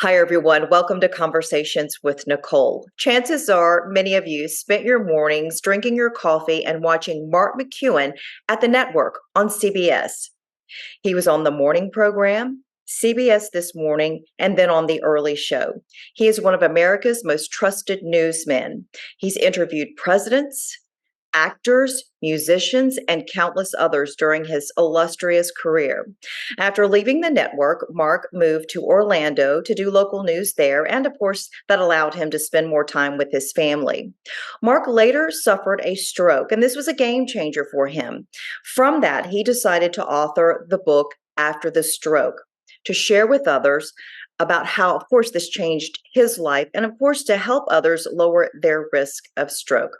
Hi, everyone. Welcome to Conversations with Nicole. Chances are many of you spent your mornings drinking your coffee and watching Mark McEwen at the network on CBS. He was on the morning program, CBS This Morning, and then on the early show. He is one of America's most trusted newsmen. He's interviewed presidents, actors, musicians, and countless others during his illustrious career. After leaving the network, Mark moved to Orlando to do local news there, and of course, that allowed him to spend more time with his family. Mark later suffered a stroke, and this was a game changer for him. From that, he decided to author the book After the Stroke to share with others about how, of course, this changed his life, and of course, to help others lower their risk of stroke.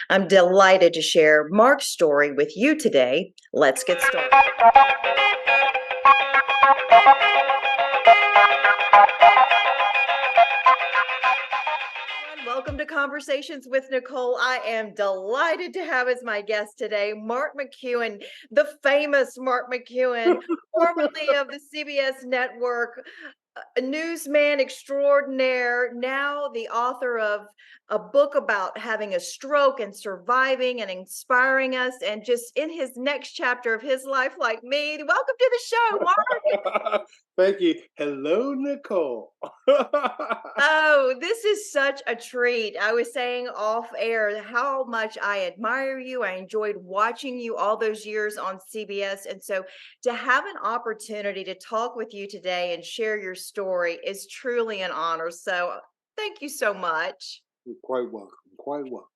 I'm delighted to share Mark's story with you today. Let's get started. Welcome to Conversations with Nicole. I am delighted to have as my guest today Mark McEwen, the famous Mark McEwen, formerly of the CBS network, a newsman extraordinaire, now the author of a book about having a stroke and surviving and inspiring us, and just in his next chapter of his life, like me. Welcome to the show, Mark. Thank you. Hello, Nicole. Oh, this is such a treat. I was saying off air how much I admire you. I enjoyed watching you all those years on CBS. And so to have an opportunity to talk with you today and share your story is truly an honor. So thank you so much. You're quite welcome. Quite welcome.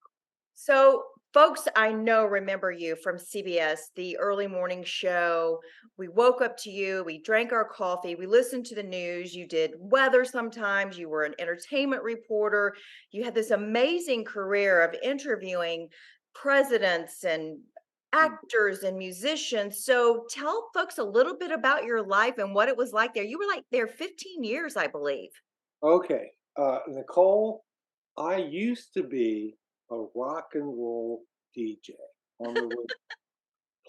So, folks I know remember you from CBS, the early morning show. We woke up to you, we drank our coffee, we listened to the news. You did weather sometimes, you were an entertainment reporter. You had this amazing career of interviewing presidents and actors and musicians. So, tell folks a little bit about your life and what it was like there. You were like there 15 years, I believe. Okay, Nicole, I used to be a rock and roll DJ on the radio,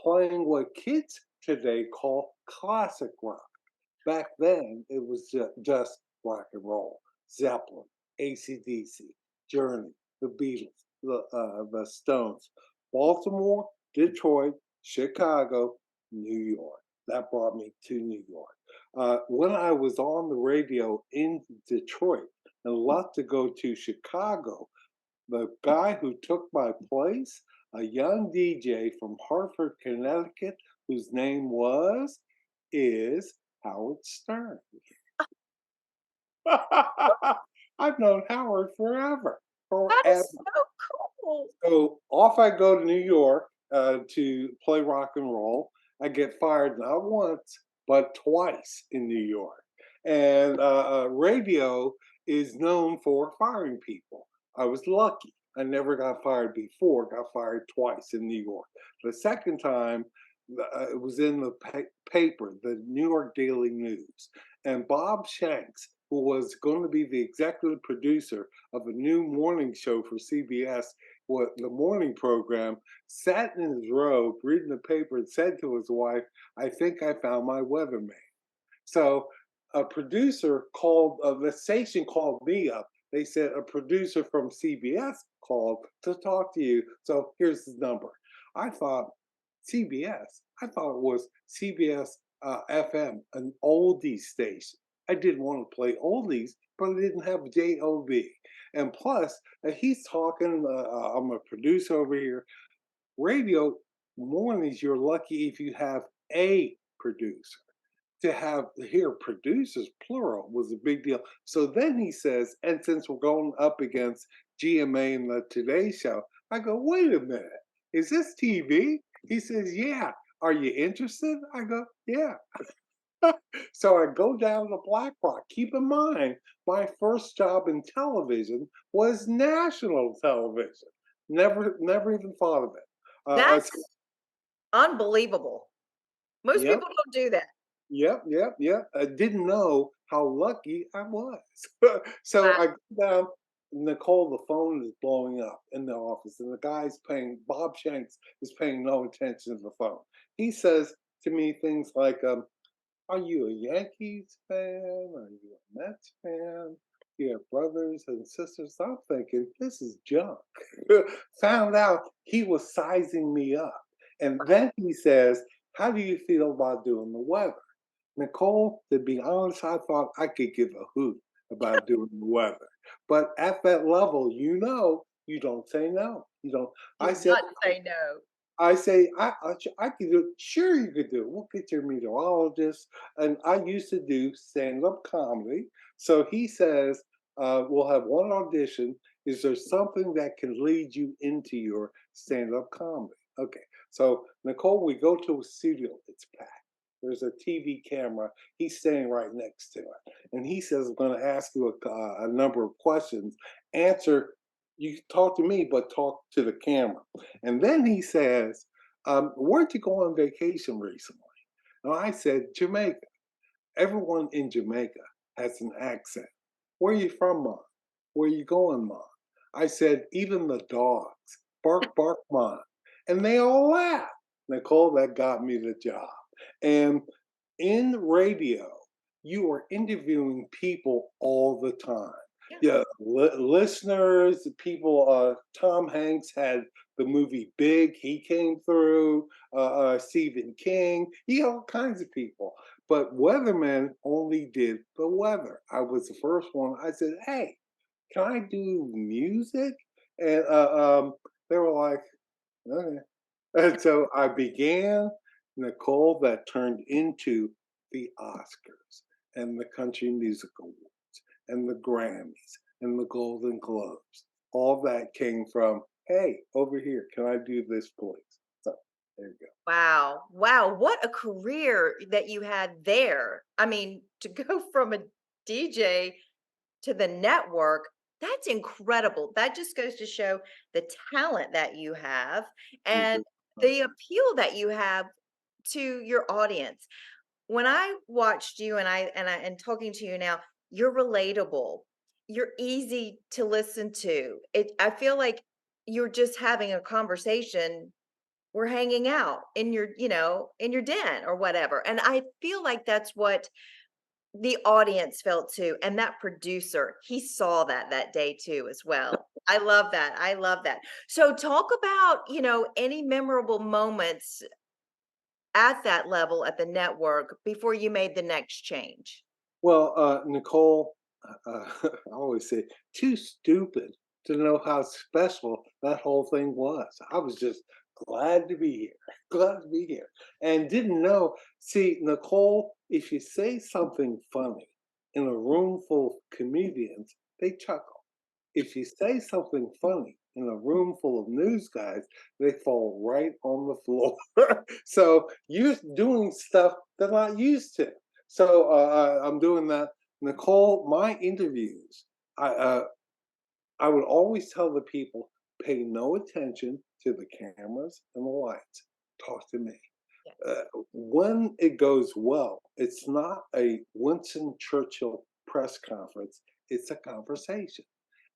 playing what kids today call classic rock. Back then, it was just rock and roll. Zeppelin, AC/DC, Journey, the Beatles, the Stones, Baltimore, Detroit, Chicago, New York. That brought me to New York. When I was on the radio in Detroit and left to go to Chicago, the guy who took my place, a young DJ from Hartford, Connecticut, whose name is Howard Stern. I've known Howard That forever. is so cool. So off I go to New York to play rock and roll. I get fired not once, but twice in New York. And radio is known for firing people. I was lucky. I never got fired before, got fired twice in New York. The second time, it was in the paper, the New York Daily News. And Bob Shanks, who was going to be the executive producer of a new morning show for CBS, what the morning program, sat in his robe reading the paper and said to his wife, "I think I found my weatherman." So a producer called, the station called me up. They said a producer from CBS called to talk to you. So here's his number. I thought CBS. I thought it was CBS FM, an oldie station. I didn't want to play oldies, but I didn't have JOB. And plus, he's talking. I'm a producer over here. Radio mornings, you're lucky if you have a producer. To have here producers plural was a big deal. So then he says, and since we're going up against GMA and the Today Show, I go, wait a minute, is this TV? He says, yeah. Are you interested? I go, yeah. So I go down to Black Rock. Keep in mind, my first job in television was national television. Never even thought of it. That's unbelievable. Most Yep, people don't do that. yep. I didn't know how lucky I was. So Wow. I go down, Nicole, the phone is blowing up in the office, and the guy's Bob Shanks is paying no attention to the phone. He says to me things like, Are you a Yankees fan? Are you a Mets fan? You have brothers and sisters. I'm thinking, this is junk. Found out he was sizing me up. And then he says, how do you feel about doing the weather? Nicole, to be honest, I thought I could give a hoot about doing the weather. But at that level, you don't say no. You don't. I Do said, not say no. I say, I could do it. Sure, you could do it. We'll get your meteorologist. And I used to do stand up comedy. So he says, we'll have one audition. Is there something that can lead you into your stand up comedy? Okay. So, Nicole, we go to a studio. It's packed. There's a TV camera. He's standing right next to it. And he says, I'm going to ask you a number of questions. Answer, you can talk to me, but talk to the camera. And then he says, where'd you go on vacation recently? And I said, Jamaica. Everyone in Jamaica has an accent. Where are you from, Mom? Where are you going, Mom? I said, even the dogs. Bark, bark, Mom. And they all laughed. Nicole, that got me the job. And in radio, you are interviewing people all the time. Yeah. Yeah, listeners, people. Tom Hanks had the movie Big. He came through. Stephen King. He had all kinds of people. But weathermen only did the weather. I was the first one. I said, "Hey, can I do music?" And they were like, "Okay." And so I began Nicole, that turned into the Oscars and the Country Music Awards and the Grammys and the Golden Globes. All that came from, hey, over here, can I do this, please? So there you go. Wow. Wow. What a career that you had there. I mean, to go from a DJ to the network, that's incredible. That just goes to show the talent that you have Thank and you. the appeal that you have to your audience. When I watched you and talking to you now, you're relatable. You're easy to listen to. I feel like you're just having a conversation. We're hanging out in your, in your den or whatever. And I feel like that's what the audience felt too, and that producer, he saw that day too as well. I love that, I love that. So talk about, any memorable moments at that level at the network before you made the next change. Well, Nicole, I always say, too stupid to know how special that whole thing was. I was just glad to be here, glad to be here, and didn't know. See, Nicole, if you say something funny in a room full of comedians, they chuckle. If you say something funny in a room full of news guys, they fall right on the floor. So you're doing stuff they're not used to. So I'm doing that. Nicole, my interviews, I uh, I would always tell the people, pay no attention to the cameras and the lights. Talk to me. Yeah. When it goes well, it's not a Winston Churchill press conference, it's a conversation.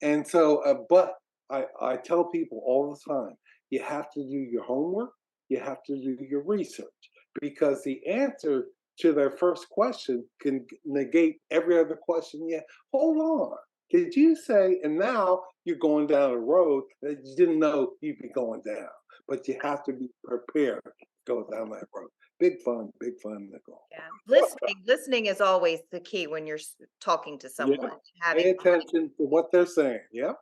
And so, but I tell people all the time, you have to do your homework, you have to do your research, because the answer to their first question can negate every other question. Yeah, hold on. Did you say, and now you're going down a road that you didn't know you'd be going down, but you have to be prepared to go down that road. Big fun, Nicole. Yeah. Listening is always the key when you're talking to Yeah. someone, Pay having attention to what they're saying. Yeah.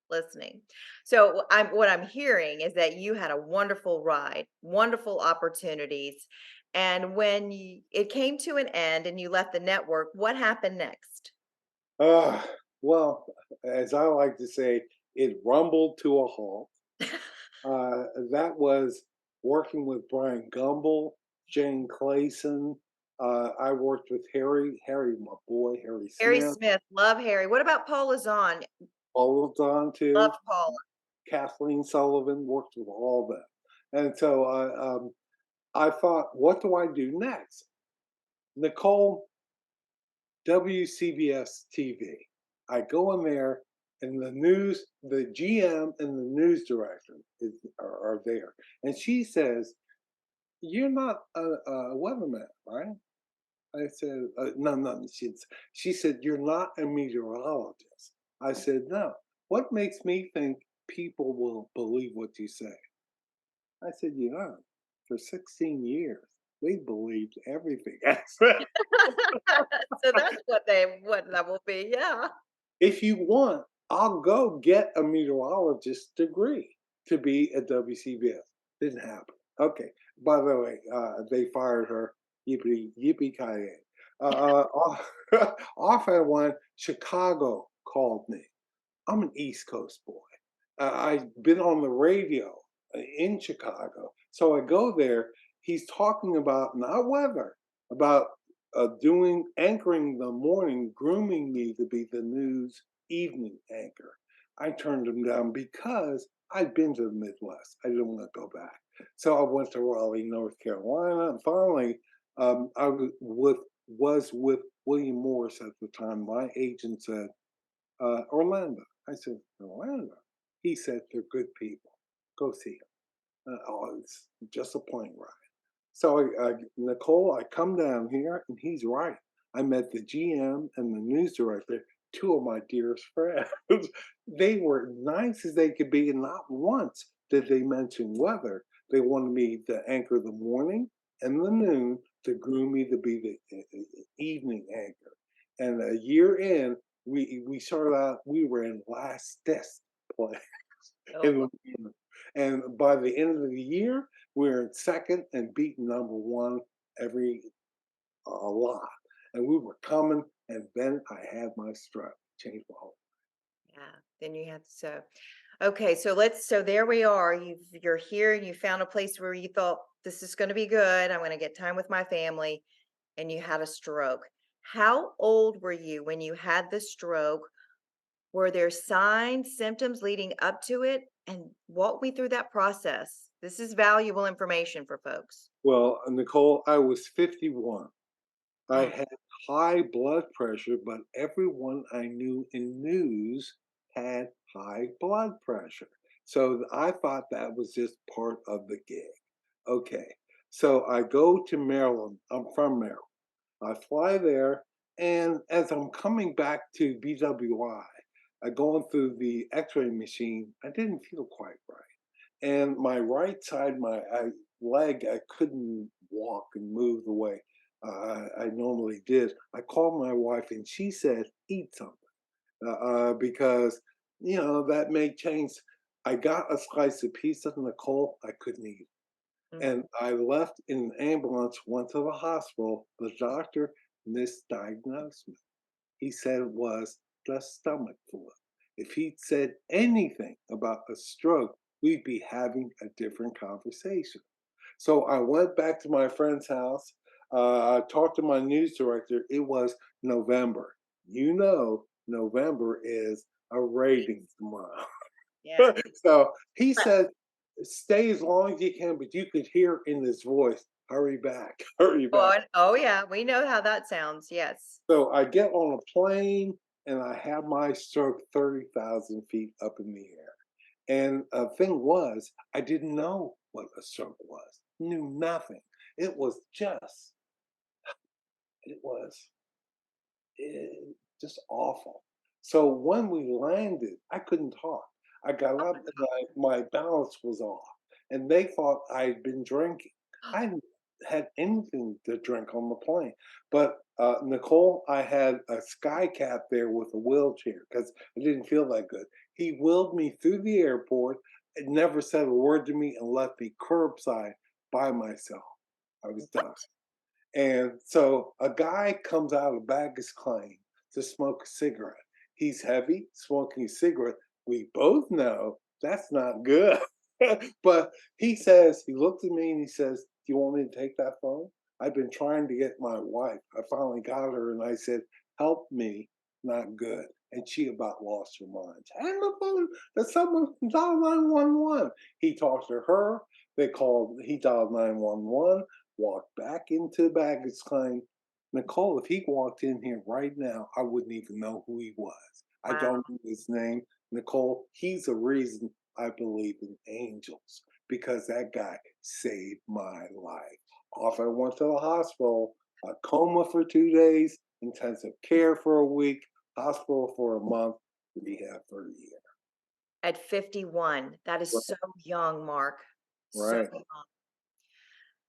listening. So what I'm hearing is that you had a wonderful ride, wonderful opportunities, and when it came to an end and you left the network, what happened next? Uh, well, as I like to say, it rumbled to a halt. That was working with Brian Gumble, Jane Clayson. I worked with Harry, my boy, Harry Harry Smith, Smith, love Harry. What about Paula Zahn? all of Don too. Loved Paula. Kathleen Sullivan worked with all of them. And so I thought, what do I do next? Nicole, WCBS TV. I go in there, and the GM and the news director are there. And she says, you're not a weatherman, right? I said, no, no. She said, you're not a meteorologist. I said, no. What makes me think people will believe what you say? I said, for 16 years, they believed everything I said. So that's what that will be, yeah. If you want, I'll go get a meteorologist degree to be at WCBS. Didn't happen. Okay. By the way, they fired her. Yippee yippee ki off, off at one, Chicago called me. I'm an East Coast boy. I've been on the radio in Chicago. So I go there. He's talking about not weather, about doing anchoring the morning, grooming me to be the news evening anchor. I turned him down because I'd been to the Midwest. I didn't want to go back. So I went to Raleigh, North Carolina, and finally, I was with William Morris at the time. My agent said, Orlando. I said, Orlando. He said, they're good people. Go see them. Oh, it's just a plane ride. So, Nicole, I come down here, and he's right. I met the GM and the news director, two of my dearest friends. They were nice as they could be, and not once did they mention weather. They wanted me to anchor the morning and the noon, to groom me to be the evening anchor. And a year in, we started out. We were in last test place Oh, in the and by the end of the year, we're in second and beating number one every a lot. And we were coming, and then I had my stroke, changed my whole. yeah. Then you have okay, so there we are. You're here and you found a place where you thought this is going to be good. I'm going to get time with my family, and you had a stroke. How old were you when you had the stroke? Were there signs, symptoms leading up to it? And walk me through that process. This is valuable information for folks. Well, Nicole, I was 51. I Mm. had high blood pressure, but everyone I knew in news had high blood pressure. So I thought that was just part of the gig. Okay. So I go to Maryland. I'm from Maryland. I fly there, and as I'm coming back to BWI, going through the X-ray machine, I didn't feel quite right, and my right side, my leg, I couldn't walk and move the way I normally did. I called my wife, and she said, "Eat something," because that may change. I got a slice of pizza, Nicole. I couldn't eat. Mm. And I left in an ambulance, went to the hospital. The doctor misdiagnosed me. He said it was the stomach flu. If he'd said anything about a stroke, we'd be having a different conversation. So I went back to my friend's house. I talked to my news director. It was November. November is a ratings month. Yeah. So he said, stay as long as you can, but you could hear in his voice, hurry back, hurry Oh, back. oh yeah, we know how that sounds. Yes. So I get on a plane, and I have my stroke 30,000 feet up in the air. And the thing was, I didn't know what a stroke was, knew nothing. It was just, it was just awful. So when we landed, I couldn't talk. I got up, and my balance was off, and they thought I'd been drinking. I hadn't had anything to drink on the plane. But Nicole, I had a sky cat there with a wheelchair because I didn't feel that good. He wheeled me through the airport and never said a word to me and left me curbside by myself. I was done. And so a guy comes out of baggage claim to smoke a cigarette. He's heavy, smoking a cigarette. We both know that's not good. But he looks at me and he says, do you want me to take that phone? I've been trying to get my wife. I finally got her, and I said, help me, not good. And she about lost her mind. Hang the phone that someone dialed 911. He talked to her. He dialed 911, walked back into the baggage claim. Nicole, if he walked in here right now, I wouldn't even know who he was. I Wow. don't know his name. Nicole, he's the reason I believe in angels, because that guy saved my life. Off I went to the hospital. a coma for 2 days, intensive care for a week, hospital for a month, rehab for a year. At 51. That is so young, Mark. So Right. young.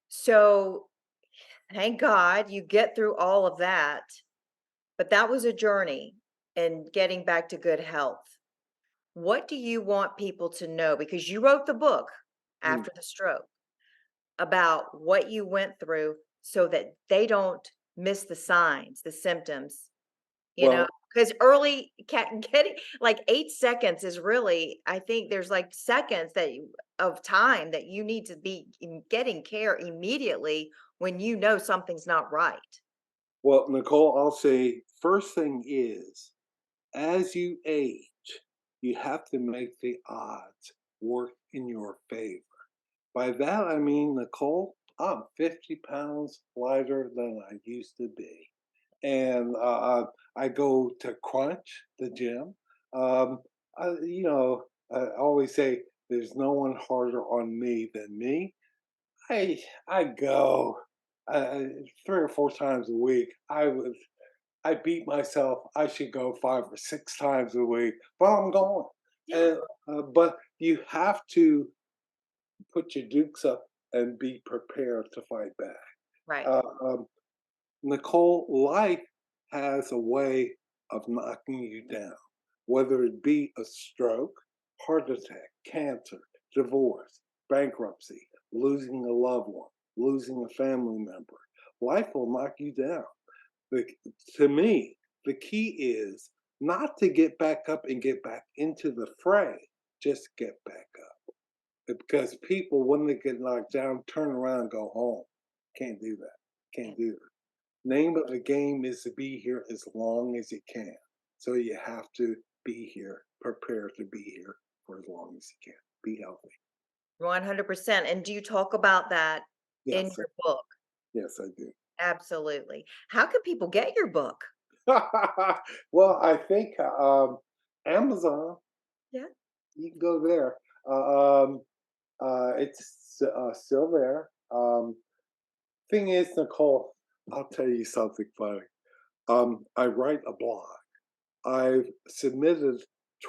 So thank God you get through all of that, but that was a journey in getting back to good health. What do you want people to know? Because you wrote the book Mm. after the stroke about what you went through so that they don't miss the signs, the symptoms, you know, Well, because early getting like 8 seconds is really, I think there's like seconds of time that you need to be getting care immediately when you know something's not right. Nicole, I'll say first thing is as you age, you have to make the odds work in your favor. By that, I mean, Nicole, I'm 50 pounds lighter than I used to be. And I go to Crunch, the gym. Um, I always say there's no one harder on me than me. I go uh, 3 or 4 times a week. I beat myself. I should go 5 or 6 times a week, but I'm going. Yeah. And but you have to put your dukes up and be prepared to fight back. Right. Uh, um, Nicole, life has a way of knocking you down, whether it be a stroke, heart attack, cancer, divorce, bankruptcy, losing a loved one, losing a family member. Life will knock you down. The, to me, the key is not to get back up and get back into the fray, just get back up. Because people, when they get knocked down, turn around and go home. Can't do that. Yeah. Can't do that. Name of the game is to be here as long as you can. So you have to be here, prepare to be here for as long as you can. Be healthy. 100%. And do you talk about that in Yes, your book? yes, I do. Absolutely. How can people get your book? Well, I think Amazon, Yeah. you can go there. Uh, um, it's still there. Thing is, Nicole, I'll tell you something funny. I write a blog. I've submitted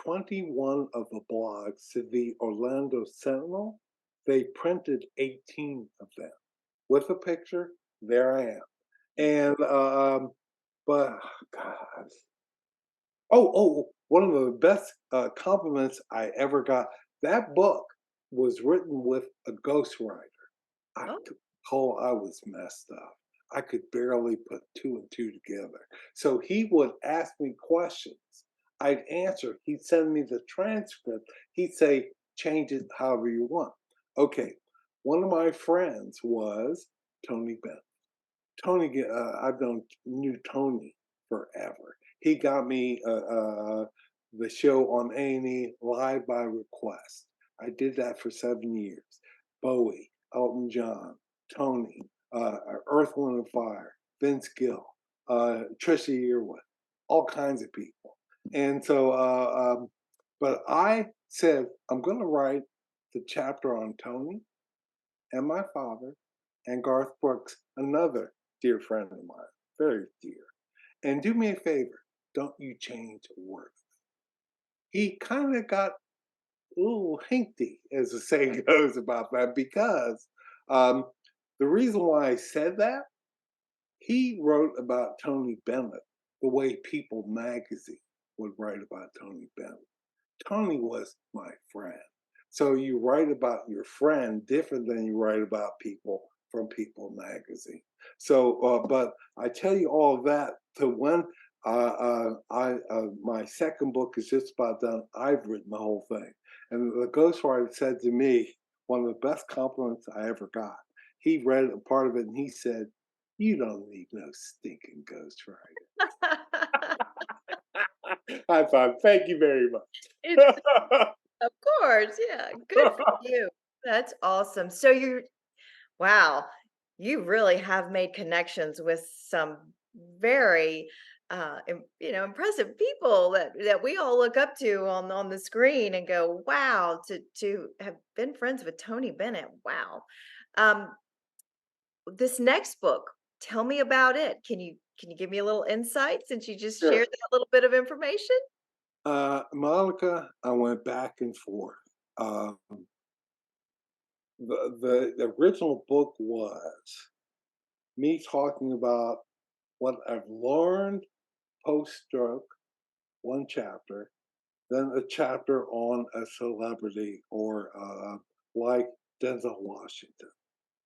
21 of the blogs to the Orlando Sentinel. They printed 18 of them with a picture. There I am. And, but God, one of the best compliments I ever got. That book was written with a ghostwriter. I Oh, Cole, I was messed up. I could barely put two and two together. So he would ask me questions. I'd answer. He'd send me the transcript. He'd say, change it however you want. Okay. One of my friends was Tony Bennett. I've knew Tony forever. He got me the show on A&E live by request. I did that for 7 years. Bowie, Elton John, Tony, Earth, Wind and Fire, Vince Gill, Trisha Yearwood, all kinds of people. And so, but I said, I'm going to write the chapter on Tony and my father and Garth Brooks, another dear friend of mine, very dear. And do me a favor, don't you change a word. He kind of got a little hinky, as the saying goes, about that because um, the reason why I said that, he wrote about Tony Bennett the way People magazine would write about Tony Bennett. Tony was my friend. So you write about your friend different than you write about people from People magazine. So, but I tell you all of that to when my second book is just about done. I've written the whole thing, and the ghostwriter said to me one of the best compliments I ever got. He read a part of it and he said, "You don't need no stinking ghostwriter." I thought, thank you very it's much. of course, yeah. Good for you. That's awesome. So wow, you really have made connections with some very impressive people that we all look up to on the screen and go, wow, to have been friends with Tony Bennett. Wow. Um, this next book, Tell me about it. Can you give me a little insight since you just Sure. shared that little bit of information? Monica, I went back and forth. Uh, the original book was me talking about what I've learned post stroke, one chapter, then a chapter on a celebrity or like Denzel Washington,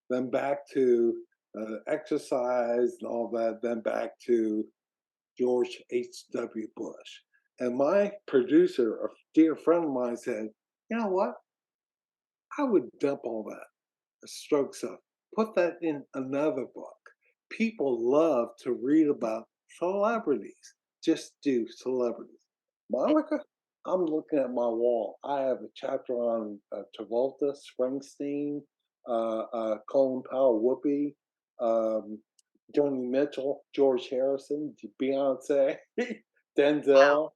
then back to exercise and all that, then back to George H.W. Bush. And my producer, a dear friend of mine, said, you know what? I would dump all that stroke stuff, put that in another book. People love to read about celebrities. Just do celebrities. Eh, Monica, I'm looking at my wall. I have a chapter on Travolta, Springsteen, Colin Powell, Whoopi, um, Joni Mitchell, George Harrison, Beyonce, Wow. Denzel.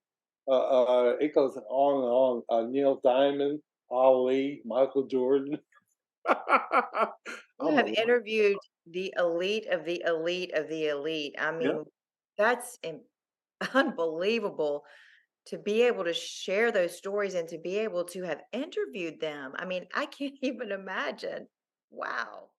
It goes on and on. Neil Diamond, Ali, Michael Jordan. You I'm a have writer. interviewed the elite of the elite of the elite. I Yeah. mean, that's unbelievable to be able to share those stories and to be able to have interviewed them. I mean, I can't even imagine. Wow.